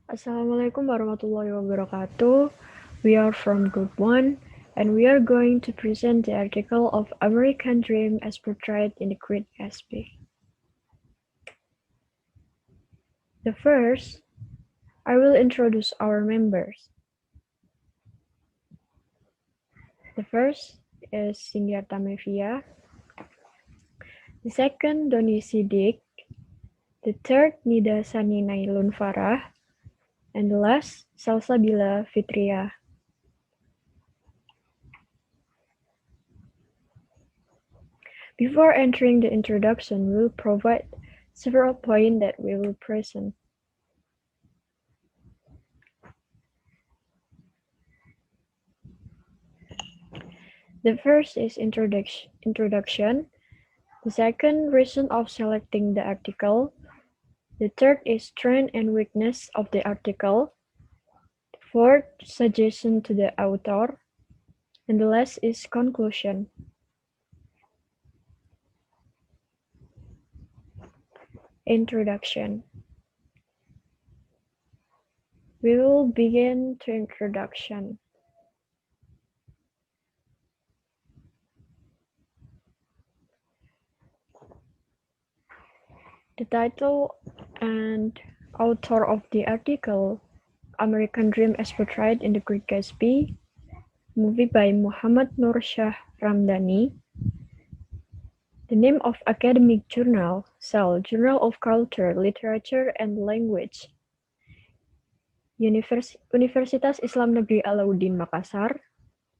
Assalamualaikum warahmatullahi wabarakatuh. We are from Group 1 and we are going to present the article of American Dream as portrayed in the Great Gatsby. The first, I will introduce our members. The first is ARTHAMEVIA. The second, DONNY SHIDDIQ. The third, NIDA TSANI NAILUN FARAH. And the last, SALSABILA FITRIA. Before entering the introduction, we will provide several points that we will present. The first is introduction. The second, reason of selecting the article. The third is strength and weakness of the article. The fourth, suggestion to the author. And the last is conclusion. Introduction. We will begin to introduction. The title and author of the article, American Dream as Portrayed in the Great Gatsby, movie by Muhammad Nur Shah Ramdhani. The name of academic journal, SAL, Journal of Culture, Literature, and Language. Universitas Islam Negeri Alauddin Makassar,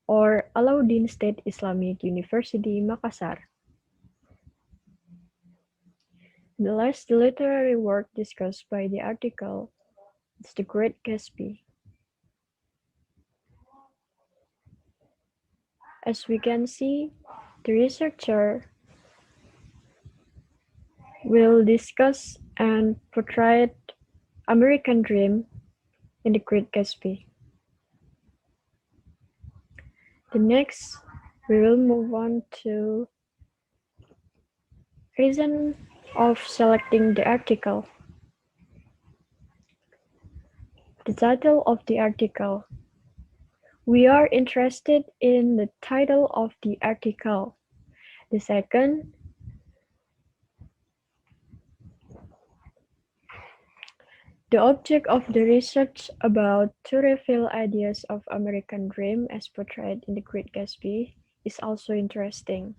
or Alauddin State Islamic University Makassar. The last literary work discussed by the article is The Great Gatsby. As we can see, the researcher will discuss and portray American Dream in The Great Gatsby. The next, we will move on to reason of selecting the article. The title of the article. We are interested in the title of the article. The second, the object of the research about to reveal ideas of American Dream as portrayed in The Great Gatsby is also interesting.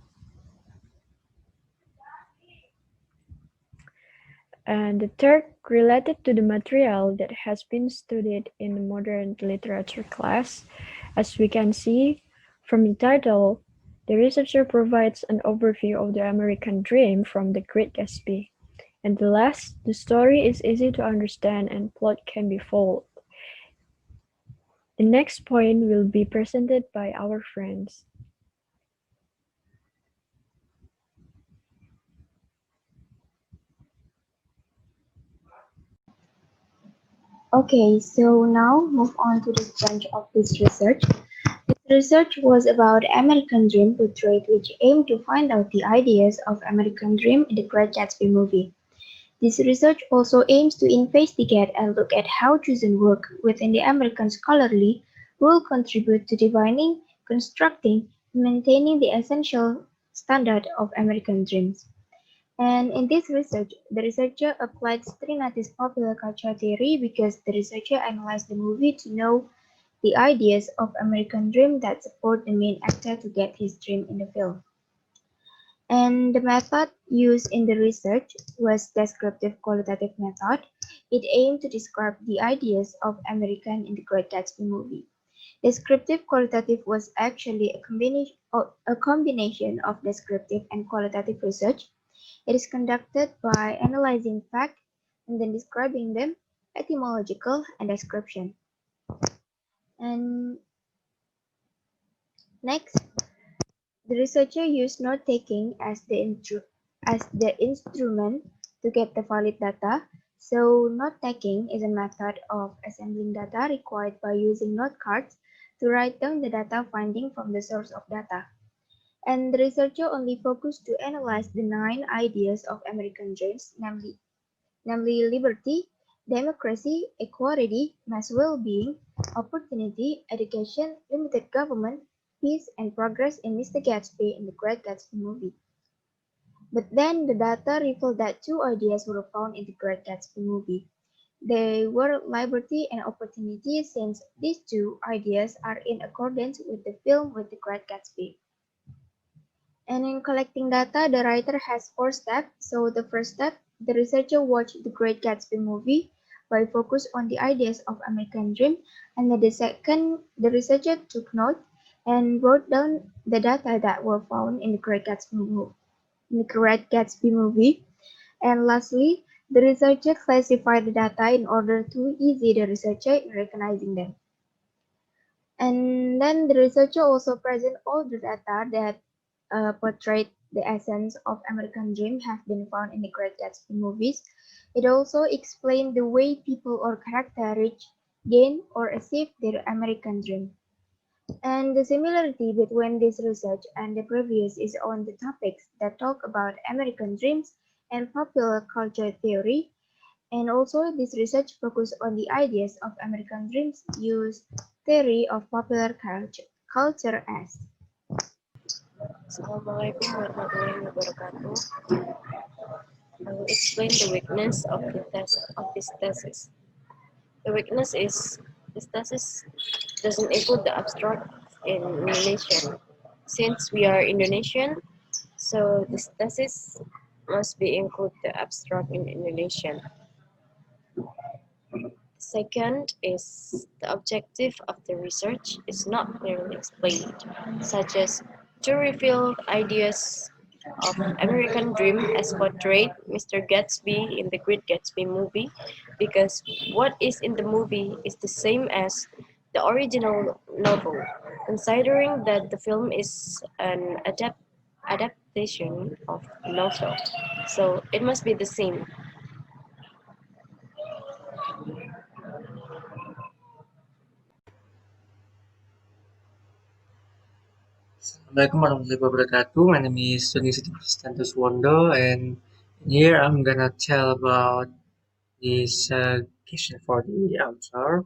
And the third, related to the material that has been studied in modern literature class. As we can see from the title, the researcher provides an overview of the American Dream from The Great Gatsby. And the last, the story is easy to understand and plot can be followed. The next point will be presented by our friends. Okay, so now move on to the branch of this research. This research was about American Dream Portrayed, which aimed to find out the ideas of American Dream in the Great Gatsby movie. This research also aims to investigate and look at how chosen work within the American scholarly will contribute to defining, constructing, and maintaining the essential standard of American dreams. And in this research, the researcher applied Strinati's popular culture theory because the researcher analyzed the movie to know the ideas of American Dream that support the main actor to get his dream in the film. And the method used in the research was descriptive qualitative method. It aimed to describe the ideas of American in the Great Gatsby movie. Descriptive qualitative was actually a combination of descriptive and qualitative research. It is conducted by analyzing facts and then describing them, etymological and description. And next, the researcher used note-taking as the instrument to get the valid data. So note-taking is a method of assembling data required by using note cards to write down the data finding from the source of data. And the researcher only focused to analyze the 9 ideas of American dreams, namely liberty, democracy, equality, mass well-being, opportunity, education, limited government, peace, and progress in Mr. Gatsby in the Great Gatsby movie. But then the data revealed that two ideas were found in the Great Gatsby movie. They were liberty and opportunity since these two ideas are in accordance with the film with the Great Gatsby. And in collecting data, the writer has four steps. So the first step, the researcher watched the Great Gatsby movie by focus on the ideas of American Dream. And then the second, the researcher took note and wrote down the data that were found in the Great Gatsby movie. And lastly, the researcher classified the data in order to ease the researcher in recognizing them. And then the researcher also present all the data that portrayed the essence of American Dream have been found in the Great Gatsby movies. It also explained the way people or character reach, gain, or achieve their American dream. And the similarity between this research and the previous is on the topics that talk about American dreams and popular culture theory. And also this research focus on the ideas of American dreams use theory of popular culture as. Assalamualaikum warahmatullahi wabarakatuh. I will explain the weakness of this thesis. The weakness is this thesis doesn't include the abstract in Indonesian. Since we are Indonesian, so this thesis must be include the abstract in Indonesian. Second is the objective of the research is not clearly explained, such as to reveal ideas of American Dream as portrayed Mr. Gatsby in the Great Gatsby movie, because what is in the movie is the same as the original novel, considering that the film is an adaptation of the novel, so it must be the same. Assalamualaikum warahmatullahi wabarakatuh. My name is SHIDDIQ FRIZTIANTO SUWONDO, and here I'm gonna tell about this question for the author.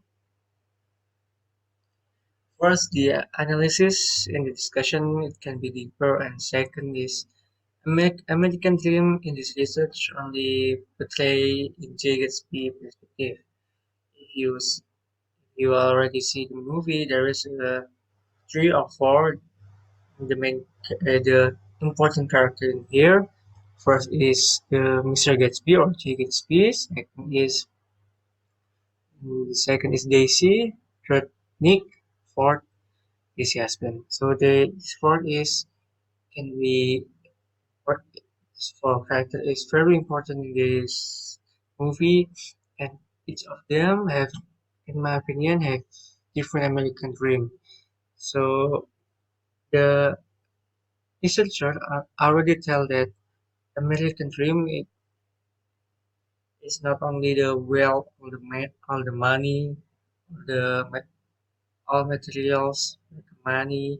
First, the analysis in the discussion it can be deeper, and second is American Dream in this research only portray in Gatsby perspective. If you already see the movie, there is three or four the important character in here. First is Mr. Gatsby or J. Gatsby. Second is Daisy. Third, Nick. Fourth is husband. So the fourth is can be fourth for character is very important in this movie, and each of them have, in my opinion, have different American dream. So the researcher already tell that American dream is not only the wealth, all the money, the all materials, like money,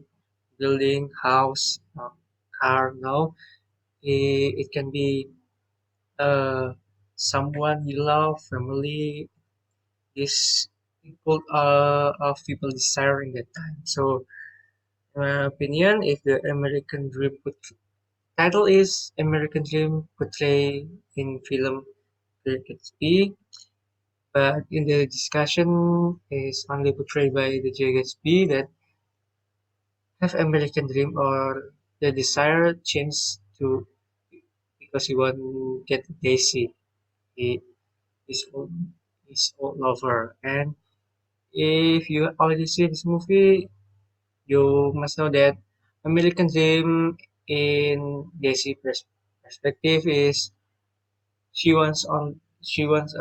building, house, car. No, it can be someone you love, family. This people of people desire in that time. So, in my opinion, if the American dream title is American Dream portrayed in film Gatsby, but in the discussion is only portrayed by the JSB that have American dream or the desire change to because he want to get Daisy, he, his old his old lover. And if you already see this movie, you must know that American dream in Daisy perspective is she wants she wants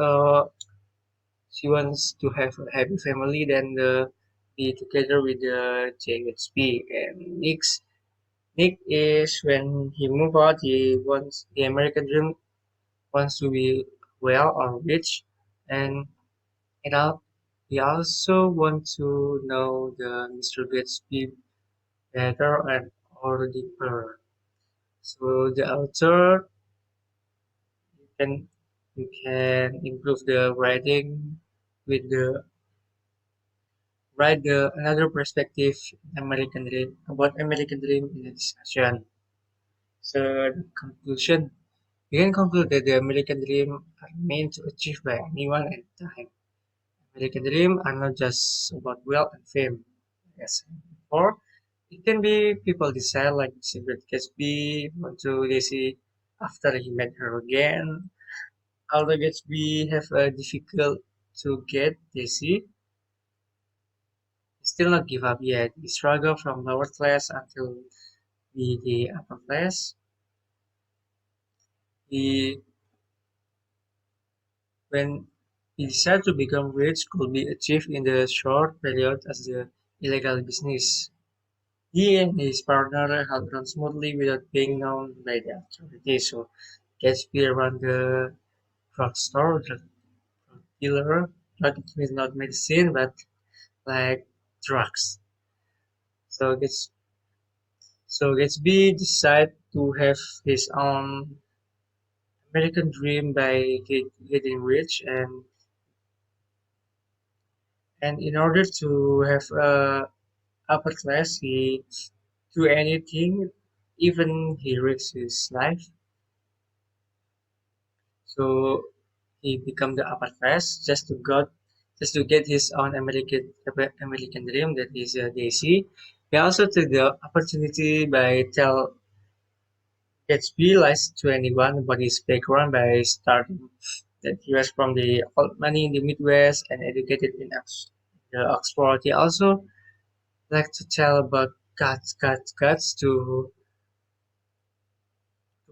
to have a happy family, then be together with the JXP. And Nick is when he move out, he wants the American dream wants to be well or rich, and it al- he also wants to know the Mr. Gatsby better and or deeper. So the author can You can improve the writing with the write the another perspective American Dream about American Dream in a discussion. So the conclusion, we can conclude that the American Dream are meant to achieve by anyone at time. American Dream are not just about wealth and fame. As I said before, it can be people desire like Secret Gatsby want to Daisy after he met her again. Although Gatsby have a difficult to get Daisy, he still not give up yet. He struggle from lower class until the upper class. He when he decided to become rich could be achieved in the short period as the illegal business. He and his partner had run smoothly without being known by the authorities. So Gatsby ran the drugstore, drug dealer. Drug means not medicine, but like drugs. So Gatsby decided to have his own American dream by getting rich, and in order to have a upper class, he do anything, even he risks his life. So he become the upper class just to get his own American dream that is Daisy. He also took the opportunity by tell Gatsby lies to anyone about his background by starting that he was from the old money in the Midwest and educated in Oxford. He also like to tell about guts to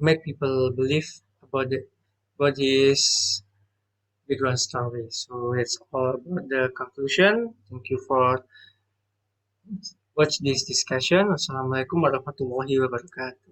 make people believe about his background story. So that's all about the conclusion. Thank you for watch this discussion. Wassalamualaikum warahmatullahi wabarakatuh.